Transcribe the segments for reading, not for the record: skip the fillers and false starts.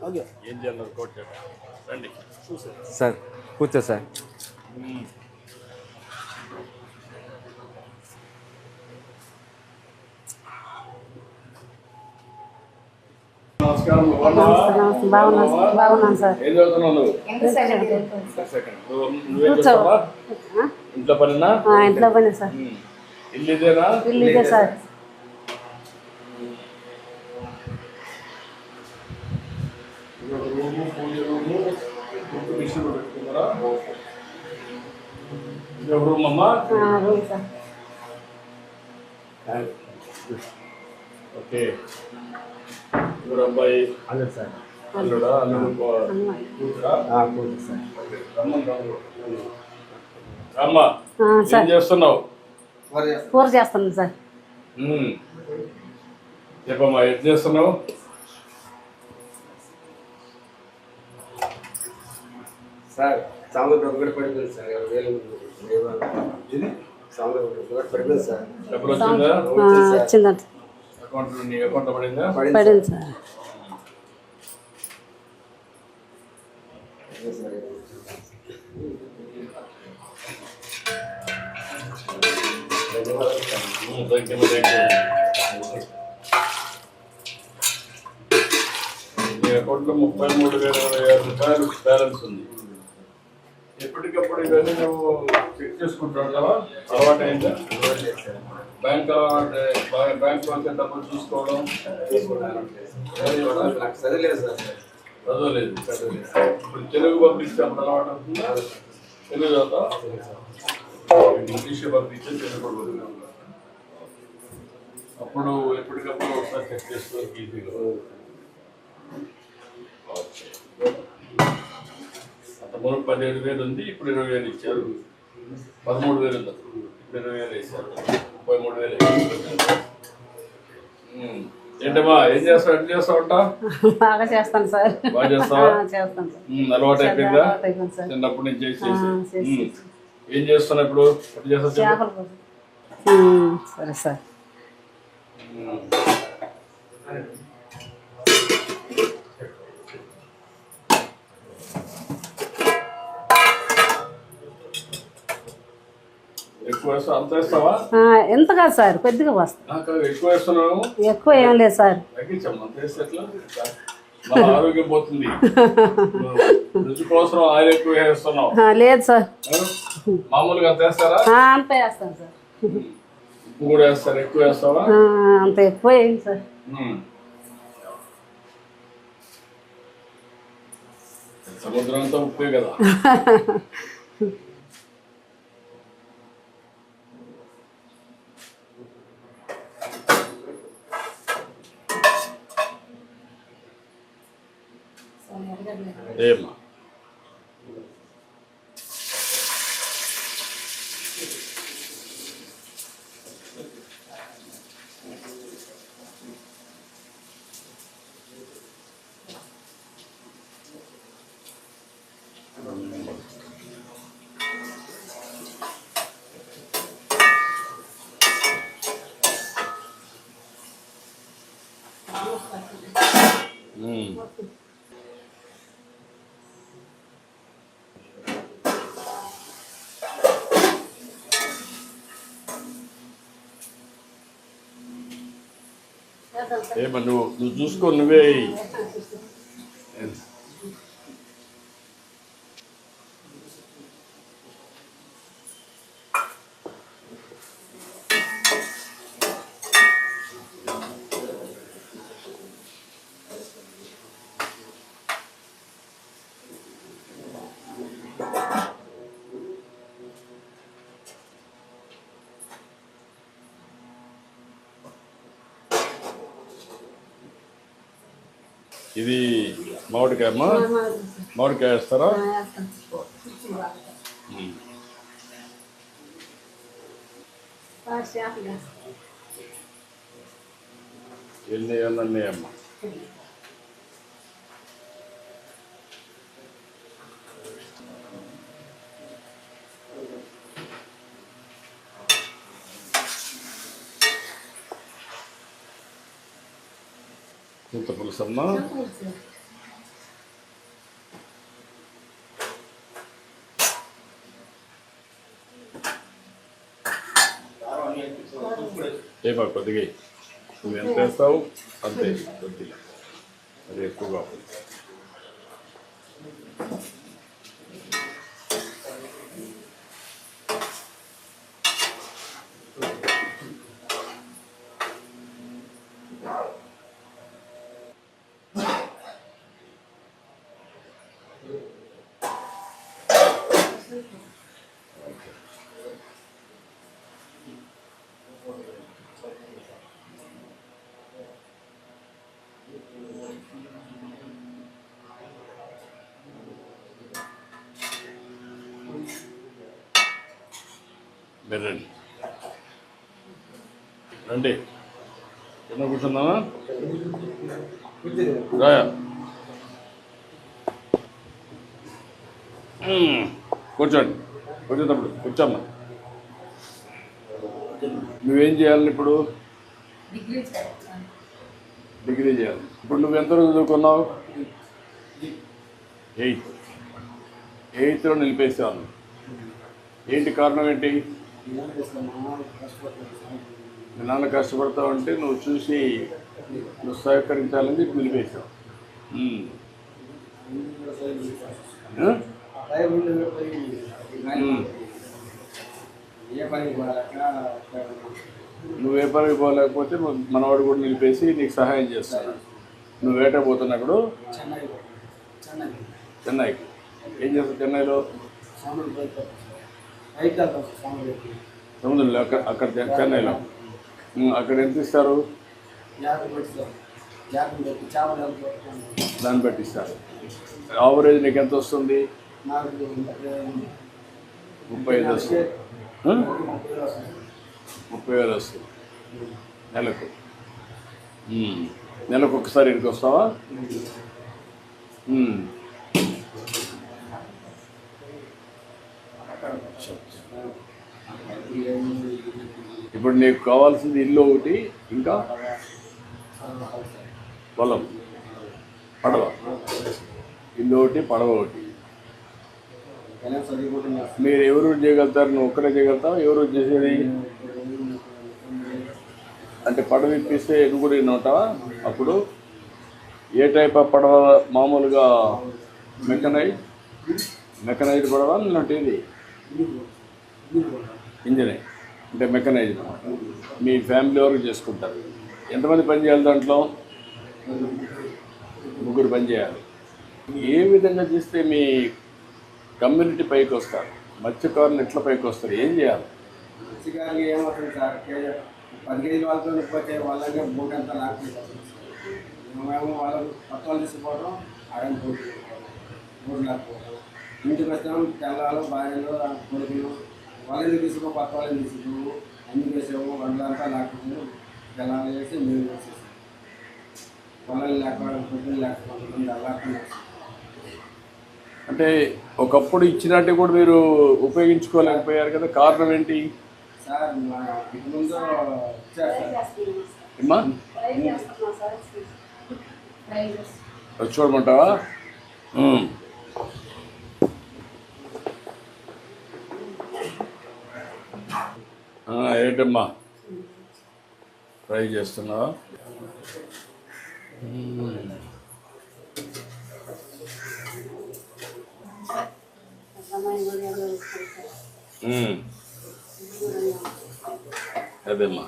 Okay ఏం చేయాలి coat రండి సార్ కూర్చో సార్. నమస్కారం బాగున్నాను సార్. ఏం చదువుతున్నావు నువ్వు? నువ్వేం చేస్తావా? ఇంట్లో పనినా? ఇంట్లో పని సార్. ఇల్లు ఇదేనా? ఇల్లు ఇదే సార్. రూమ్ అమ్మా. Room sir. ఓకే. ఎవరు అబ్బాయి? అల్లుడు సార్. అల్లుడా? అల్లుడు కూతురా? కూతురు సార్. అమ్మా ఏం చేస్తున్నావు? కూర చేస్తాను సార్. చెప్పమ్మా ఏం చేస్తున్నావు? సార్ సాంబార్ ఒకటి పడిపోయింది సార్. 20,000 సాంబార్ ఒకటి పడిపోయింది సార్. డబ్బులు వచ్చిందా? వచ్చిందంట. అకౌంట్ నీ అకౌంట్ పడిందా? పడింది సార్. నీ అకౌంట్లో 33,026 రూపాయలు బ్యాలెన్స్ ఉంది. ఎప్పటికప్పుడు ఇవన్నీ నువ్వు చెక్ చేసుకుంటావు కదా, అలవాటు అయిందా? బ్యాంక్ బ్యాంక్ వచ్చే డబ్బులు చూసుకోవడం చదివలేదు సార్. చదవలేదు. ఇప్పుడు తెలుగు పంపిస్తే అప్పుడు అలవాటు అవుతుందా? తెలుగు చదువుతా? ఇంగ్లీష్ పంపించే తెలుగు కూడా అప్పుడు ఎప్పటికప్పుడు ఒకసారి చెక్ చేసుకోవాలి ఈజీగా. అంత మూడు 17,000 ఉంది, ఇప్పుడు 20,000 ఇచ్చారు. 13,000 ఉంది, ఇప్పుడు 20,000 వేసారు. 33,000. ఏంటమ్మా ఏం చేస్తావు? ఎట్లా చేస్తావు అంట? బాగా చేస్తాను సార్. బాగా చేస్తావా? చేస్తాను సార్. అలవాటు అయిపోయిందా? సార్. చిన్నప్పటి నుంచి చేసేసి. ఏం చేస్తున్నావు ఇప్పుడు? ఎట్లా చేస్తావు? చేపల కూర. సరే సార్. ఎక్కువ వేస్తావు? అంత వేస్తావా? ఎంత కాదు సార్, కొద్దిగా వస్తా. ఎక్కువ వేస్తున్నావు? ఎక్కువ ఏం లేదు సార్. తగ్గించమ్మా. అంత వేస్తే ఎట్లా? మన ఆరోగ్యం పోతుంది. రుచి కోసం ఆయిల్ ఎక్కువ వేస్తున్నావు. లేదు సార్. మామూలుగా అంత వేస్తారా? అంత వేస్తాను సార్. ఉప్పు కూడా వేస్తారు? ఎక్కువ వేస్తావా? అంత ఎక్కువ వేయండి సార్. సముద్రం అంతా ఉప్పే కదా. ఏమ్మా ఏమా నువ్వు చూసుకో, నువ్వే. ఇది మామిడికాయ అమ్మా. మామిడికాయ వేస్తారా? ఎన్ని అన్నీ అమ్మా. చింత పులుసు అమ్మా. ఏమా కొద్దిగా నువ్వు ఎంత వేస్తావు అంతే కొద్దిగా అది ఎక్కువగా ఉంది. మీరు రండి కింద కూర్చుందామా రాయా కూర్చోండి కూర్చోటప్పుడు కూర్చోమ్మా. నువ్వేం చేయాలి ఇప్పుడు? డిగ్రీ చేయాలి. ఇప్పుడు నువ్వు ఎంత రోజు చదువుకున్నావు? 8th నిలిపేసాను. ఏంటి కారణం ఏంటి? మీ నాన్న కష్టపడతావు అంటే నువ్వు చూసి నువ్వు సహకరించాలని చెప్పి నిలిపేసావు. నువ్వు ఏ పనికి పోలేకపోతే మనవాడు కూడా నిలిపేసి నీకు సహాయం చేస్తాడు. నువ్వు వేట పోతున్నప్పుడు చెన్నైకి ఏం చేస్తావు? చెన్నైలో సముద్రంలో అక్కడ చెన్నైలో అక్కడ ఎంత ఇస్తారు? దాన్ని బట్టి ఇస్తారు. యావరేజ్ నీకు ఎంత వస్తుంది? 35 వస్తుంది. 30,000 వస్తుంది నెలకు. నెలకు ఒకసారి ఇక్కడికి వస్తావా? ఇప్పుడు నీకు కావాల్సింది ఇల్లు ఒకటి, ఇంకా పొలం, పడవ. ఇల్లు ఒకటి, పడవ ఒకటి. మీరు ఎవరు చేయగలుగుతారు? నువ్వు ఒక్కరే చేయగలుగుతావు? ఎవరు చేసేది అంటే పడవ ఇప్పిస్తే నువ్వు కూడా ఉంటావా? అప్పుడు ఏ టైప్ ఆఫ్ పడవ? మామూలుగా మెకనైజ్డ్ పడవ ఇది ఇంజనే అంటే మెకనైజ్డ్. మీ ఫ్యామిలీ వరకు చేసుకుంటారు. ఎంతమంది పని చేయాలి దాంట్లో? 3 పని చేయాలి. ఏ విధంగా చేస్తే మీ కమ్యూనిటీ పైకి వస్తారు? మత్స్యకారులు ఎట్లా పైకి వస్తారు? ఏం చేయాలి? మత్స్యకారులు ఏమవుతుంది సార్, 10 కేజీల వాళ్ళతో లేకపోతే వాళ్ళకే బోట్ అంతా లాక్కుంటారు. మేము వాళ్ళకు కొత్త వాళ్ళు తీసుకుపోవడం, అడని బోట్ లాక్కోవడం. ఇంటికి వస్తాం, తెల్లాలు భార్యలు కొడుకులు వాళ్ళని తీసుకో, కొత్త వాళ్ళని తీసుకోవు, అన్ని వేసాము. వాళ్ళంతా లాక్కుంటారు. తెల్లాలు వేసి మేము వేసేసాం. వాళ్ళని లేకపోవడం, పొద్దున్న లేకపోవడం అలాకుండా. అంటే ఒకప్పుడు ఇచ్చినట్టు కూడా మీరు ఉపయోగించుకోలేకపోయారు కదా, కారణం ఏంటి? సార్ ఇంటి ముందు ఇచ్చారు సార్. ఏమ్మా చూడమంటావా? ఏంటమ్మా ట్రై చేస్తున్నావా? అదేమ్మా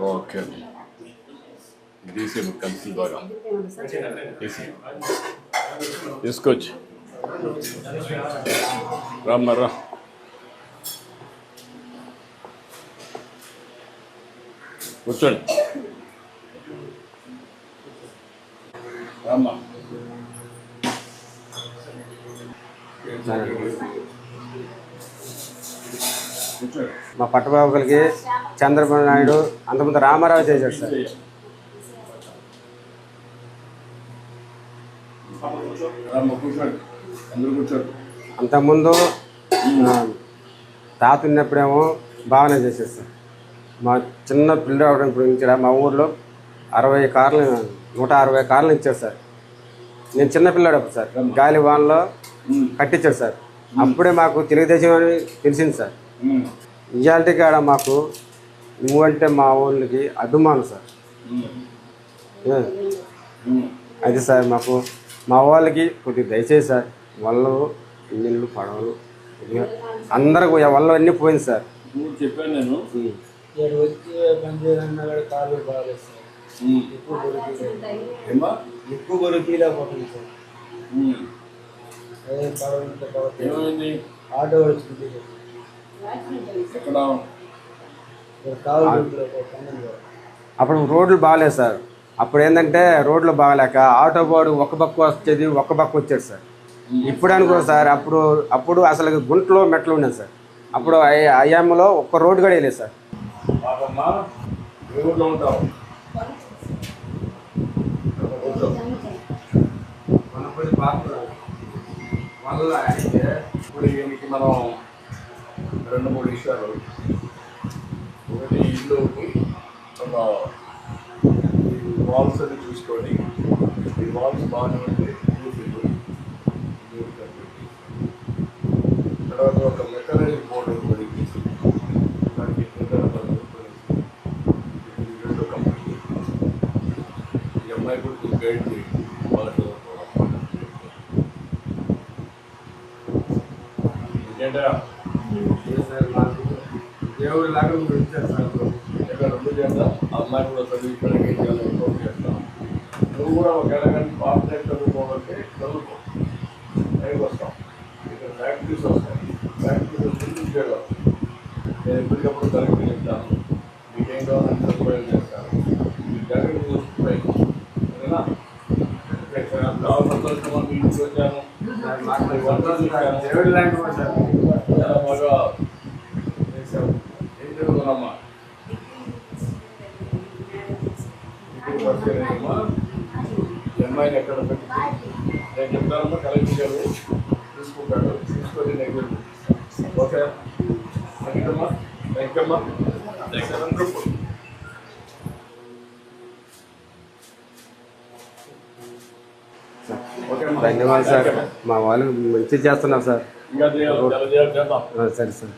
ఓకే తీసే కలిసి బాగా తీసుకొచ్చి రామ్మరా. కూర్చోండి రామ్మా. మా పట్టబాబులకి చంద్రబాబు నాయుడు అంతకుముందు రామారావు చేశాడు సార్. రామ్మ కూర్చోండి, అందరూ కూర్చోండి. అంతకుముందు తాత ఉన్నప్పుడేమో బాగానే చేసేది సార్. మా చిన్న పిల్లలు అవడం నుంచి మా ఊర్లో 60 కార్లు 160 కార్లు ఇచ్చారు సార్. నేను చిన్న పిల్లాడు అప్పుడు సార్, గాలి వాన్లో కట్టించాడు సార్. అప్పుడే మాకు తెలుగుదేశం అని తెలిసింది సార్. ఇవాళ కాడ మాకు నువ్వంటే మా ఊళ్ళకి అభిమానం సార్. అది సార్ మాకు మా వాళ్ళకి కొద్దిగా దయచేసి సార్, వాళ్ళు ఇల్లు పడవలు అందరికి వల్ల అన్నీ పోయింది సార్. చెప్పాను నేను వచ్చి పని చేయాలన్నా కూడా కాలు బాగాలేదు సార్. ఎక్కువ బరువు తీయలేకపోతుంది సార్. అదే పడవ ఏమైంది? ఆటో వచ్చింది ఎక్కడ అప్పుడు రోడ్లు బాగాలేదు సార్. అప్పుడు ఏంటంటే రోడ్లు బాగాలేక ఆటో బాడు ఒక పక్క వచ్చేది, ఒక పక్క వచ్చేది సార్. ఇప్పుడు అనుకో సార్, అప్పుడు అసలు గుంటలో మెట్లు ఉండేది సార్. అప్పుడు అయ్యాములో ఒక్క రోడ్డు కూడా వేయలేదు సార్. పాపమ్మా ఏ ఊర్లో ఉంటావు? ఇప్పుడు దీనికి మనం 2-3 విషయాలు. ఒకటి ఇల్లుకి ఒక వాల్స్ అని చూసుకొని, ఈ వాల్స్ బాగానే ఉంటే తర్వాత ఒక మెకానిక్ బోర్డు కొడిగేసి దానికి రెండు కంపెనీ ఈ అమ్మాయి కూడా గైడ్ చేయండి వాళ్ళకి ఇంకేంటా దేవుడు లాగా ఇచ్చారు సార్. ఇక్కడ 2 చేద్దాం. ఆ అమ్మాయి కూడా చదివించడానికి ఏం చేయాలో ఇంకోటి చేస్తాం. నువ్వు కూడా ఒక ఎలాగంటే పార్ట్ టైం చదువుకోవాలంటే చదువుకో, పైకి వస్తాం. ఇక్కడ ఫ్యాక్టరీస్ వస్తాయి, ఫ్యాక్టరీస్ వచ్చి ఉద్యోగాలు. నేను ఎప్పటికప్పుడు కరెక్ట్ చెప్తాను, మీకేం కావాలంటే సదుపాయం చేస్తాను. మీకు జాగ్రత్త చూసుకుంటాయి సరేనా? చాలా సంతోషంగా మీ ఇంటికి వచ్చాను. దేవుడు లాంటి వాడు సార్. చాలా బాగా ఏం చదువుతున్నామ్మా? అమ్మాయిని ఎక్కడ పెట్టి నేను చెప్తానమ్మా, కలెక్టర్ గారు తీసుకుంటాడు, తీసుకొని నేను ఓకే థ్యాంక్యమ్మా థ్యాంక్యమ్మా ధన్యవాదాలు సార్. మా వాళ్ళు మంచిగా చేస్తున్నారు సార్. ఇంకా చేద్దాం. సరే సార్.